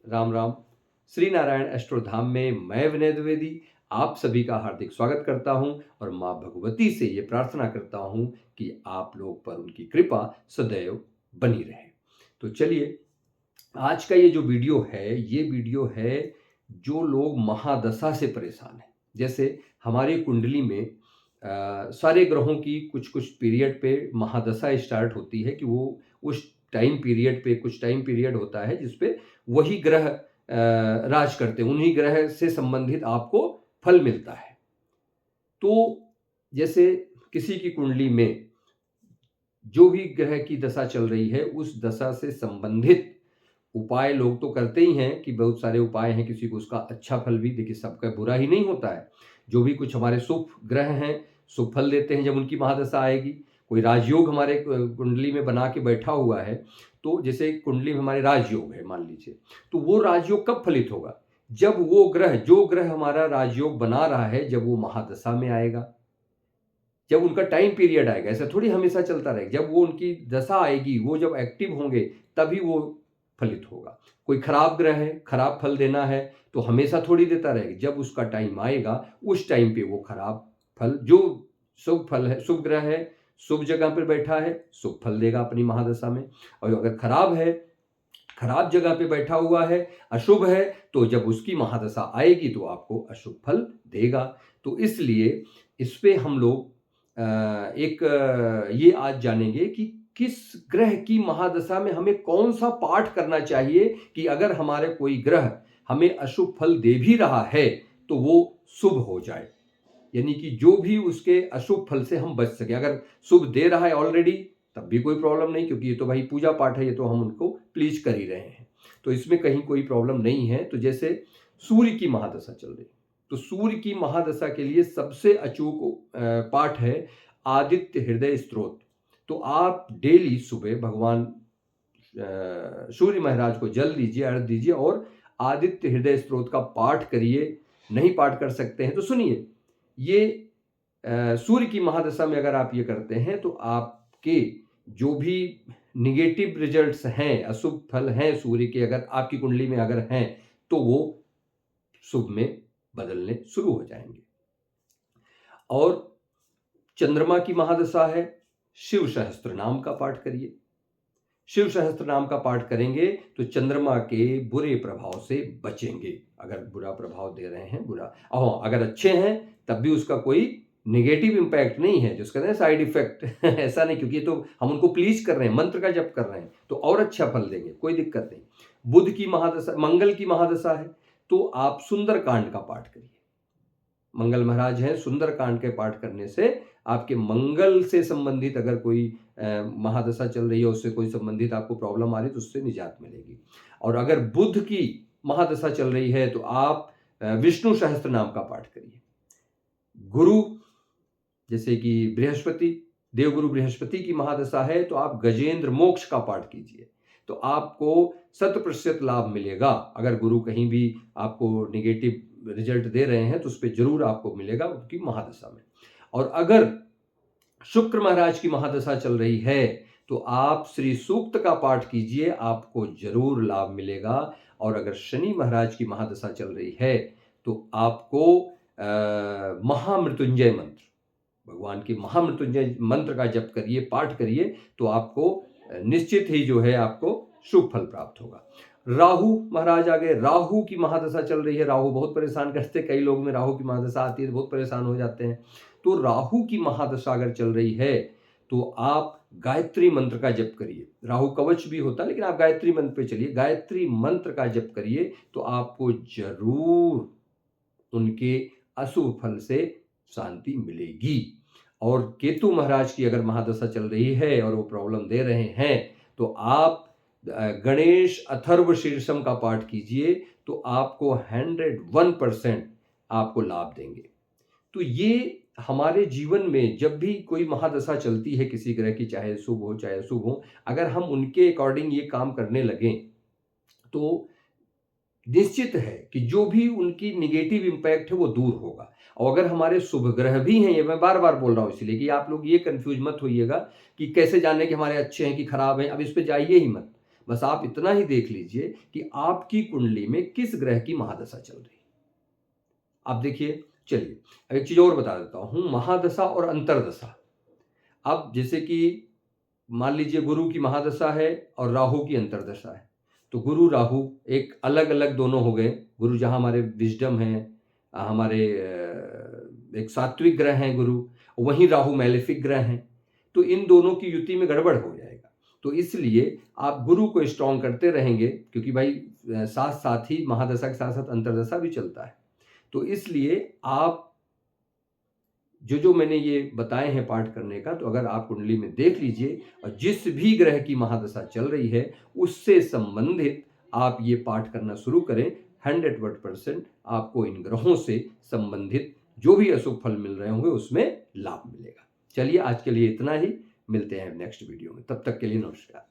राम राम। श्री नारायण एस्ट्रोधाम में मैं विनय द्विवेदी आप सभी का हार्दिक स्वागत करता हूं और मां भगवती से ये प्रार्थना करता हूं कि आप लोग पर उनकी कृपा सदैव बनी रहे। तो चलिए, आज का ये जो वीडियो है जो लोग महादशा से परेशान हैं। जैसे हमारी कुंडली में सारे ग्रहों की कुछ कुछ पीरियड पे महादशा स्टार्ट होती है कि वो उस टाइम पीरियड पे कुछ टाइम पीरियड होता है जिसपे वही ग्रह राज करते हैं, उन्हीं ग्रह से संबंधित आपको फल मिलता है। तो जैसे किसी की कुंडली में जो भी ग्रह की दशा चल रही है उस दशा से संबंधित उपाय लोग तो करते ही हैं कि बहुत सारे उपाय हैं, किसी को उसका अच्छा फल भी, देखिए सबका बुरा ही नहीं होता है। जो भी कुछ हमारे शुभ ग्रह हैं शुभ फल देते हैं जब उनकी महादशा आएगी। कोई राजयोग हमारे कुंडली में बना के बैठा हुआ है, तो जैसे कुंडली में हमारे राजयोग है मान लीजिए, तो वो राजयोग कब फलित होगा? जब वो ग्रह, जो ग्रह हमारा राजयोग बना रहा है, जब वो महादशा में आएगा, जब उनका टाइम पीरियड आएगा। ऐसा थोड़ी हमेशा चलता रहेगा, जब वो उनकी दशा आएगी, वो जब एक्टिव होंगे तभी वो फलित होगा। कोई खराब ग्रह है, खराब फल देना है तो हमेशा थोड़ी देता रहेगा, जब उसका टाइम आएगा उस टाइम पे वो खराब फल, जो शुभ फल है, शुभ ग्रह है, शुभ जगह पर बैठा है, शुभ फल देगा अपनी महादशा में। और अगर खराब है, खराब जगह पे बैठा हुआ है, अशुभ है, तो जब उसकी महादशा आएगी तो आपको अशुभ फल देगा। तो इसलिए इस पे हम लोग ये आज जानेंगे कि किस ग्रह की महादशा में हमें कौन सा पाठ करना चाहिए कि अगर हमारे कोई ग्रह हमें अशुभ फल दे भी रहा है तो वो शुभ हो जाए, यानी कि जो भी उसके अशुभ फल से हम बच सके। अगर शुभ दे रहा है ऑलरेडी तब भी कोई प्रॉब्लम नहीं, क्योंकि ये तो भाई पूजा पाठ है, ये तो हम उनको प्लीज कर ही रहे हैं, तो इसमें कहीं कोई प्रॉब्लम नहीं है। तो जैसे सूर्य की महादशा चल रही, तो सूर्य की महादशा के लिए सबसे अचूक पाठ है आदित्य हृदय स्तोत्र। तो आप डेली सुबह भगवान सूर्य महाराज को जल दीजिए, अर्घ दीजिए और आदित्य हृदय स्तोत्र का पाठ करिए। नहीं पाठ कर सकते हैं तो सुनिए, ये सूर्य की महादशा में अगर आप ये करते हैं तो आपके जो भी निगेटिव रिजल्ट्स हैं, अशुभ फल हैं सूर्य के, अगर आपकी कुंडली में अगर हैं तो वो शुभ में बदलने शुरू हो जाएंगे। और चंद्रमा की महादशा है, शिव सहस्त्र नाम का पाठ करिए। शिव सहस्त्र नाम का पाठ करेंगे तो चंद्रमा के बुरे प्रभाव से बचेंगे। अगर बुरा प्रभाव दे रहे हैं, बुरा, और अगर अच्छे हैं तब भी उसका कोई नेगेटिव इंपैक्ट नहीं है, जिसका कहते हैं साइड इफेक्ट ऐसा नहीं, क्योंकि ये तो हम उनको प्लीज कर रहे हैं, मंत्र का जप कर रहे हैं तो और अच्छा फल देंगे, कोई दिक्कत नहीं। बुध की महादशा, मंगल की महादशा है तो आप सुंदर कांड का पाठ करिए। मंगल महाराज हैं, सुंदर कांड के पाठ करने से आपके मंगल से संबंधित अगर कोई महादशा चल रही है, उससे कोई संबंधित आपको प्रॉब्लम आ रही है तो उससे निजात मिलेगी। और अगर बुध की महादशा चल रही है तो आप विष्णु सहस्त्र नाम का पाठ करिए। गुरु, जैसे कि बृहस्पति, देवगुरु बृहस्पति की महादशा है तो आप गजेंद्र मोक्ष का पाठ कीजिए, तो आपको 100% लाभ मिलेगा। अगर गुरु कहीं भी आपको नेगेटिव रिजल्ट दे रहे हैं तो उस पर जरूर आपको मिलेगा उनकी महादशा में। और अगर शुक्र महाराज की महादशा चल रही है तो आप श्री सूक्त का पाठ कीजिए, आपको जरूर लाभ मिलेगा। और अगर शनि महाराज की महादशा चल रही है तो आपको महामृत्युंजय मंत्र, भगवान की महामृत्युंजय मंत्र का जप करिए, पाठ करिए, तो आपको निश्चित ही जो है आपको शुभ फल प्राप्त होगा। राहु महाराज आ गए, राहु की महादशा चल रही है, राहु बहुत परेशान करते हैं, कई लोग में राहु की महादशा आती है तो बहुत परेशान हो जाते हैं। तो राहु की महादशा अगर चल रही है तो आप गायत्री मंत्र का जप करिए। राहु कवच भी होता है लेकिन आप गायत्री मंत्र पे चलिए, गायत्री मंत्र का जप करिए तो आपको जरूर उनके अशुभ फल से शांति मिलेगी। और केतु महाराज की अगर महादशा चल रही है और वो प्रॉब्लम दे रहे हैं तो आप गणेश अथर्व शीर्षम का पाठ कीजिए, तो आपको 101% आपको लाभ देंगे। तो ये हमारे जीवन में जब भी कोई महादशा चलती है किसी ग्रह की, चाहे शुभ हो चाहे अशुभ हो, अगर हम उनके अकॉर्डिंग ये काम करने लगें तो निश्चित है कि जो भी उनकी निगेटिव इंपैक्ट है वो दूर होगा। और अगर हमारे शुभ ग्रह भी हैं, ये मैं बार बार बोल रहा हूं इसलिए कि आप लोग ये कंफ्यूज मत होइएगा कि कैसे जाने कि हमारे अच्छे हैं कि खराब हैं, अब इस पे जाइए ही मत। बस आप इतना ही देख लीजिए कि आपकी कुंडली में किस ग्रह की महादशा चल रही है। अब देखिए, चलिए एक चीज और बता देता हूं, महादशा और अंतरदशा। अब जैसे कि मान लीजिए गुरु की महादशा है और राहु की अंतरदशा है, तो गुरु राहु एक अलग अलग दोनों हो गए। गुरु जहां हमारे विजडम है, हमारे एक सात्विक ग्रह हैं गुरु, वहीं राहु मैलेफिक ग्रह हैं, तो इन दोनों की युति में गड़बड़ हो जाएगा। तो इसलिए आप गुरु को स्ट्रॉन्ग करते रहेंगे, क्योंकि भाई साथ साथ ही महादशा के साथ साथ अंतरदशा भी चलता है। तो इसलिए आप जो मैंने ये बताए हैं पाठ करने का, तो अगर आप कुंडली में देख लीजिए और जिस भी ग्रह की महादशा चल रही है उससे संबंधित आप ये पाठ करना शुरू करें, 100% आपको इन ग्रहों से संबंधित जो भी अशुभ फल मिल रहे होंगे उसमें लाभ मिलेगा। चलिए आज के लिए इतना ही, मिलते हैं नेक्स्ट वीडियो में, तब तक के लिए नमस्कार।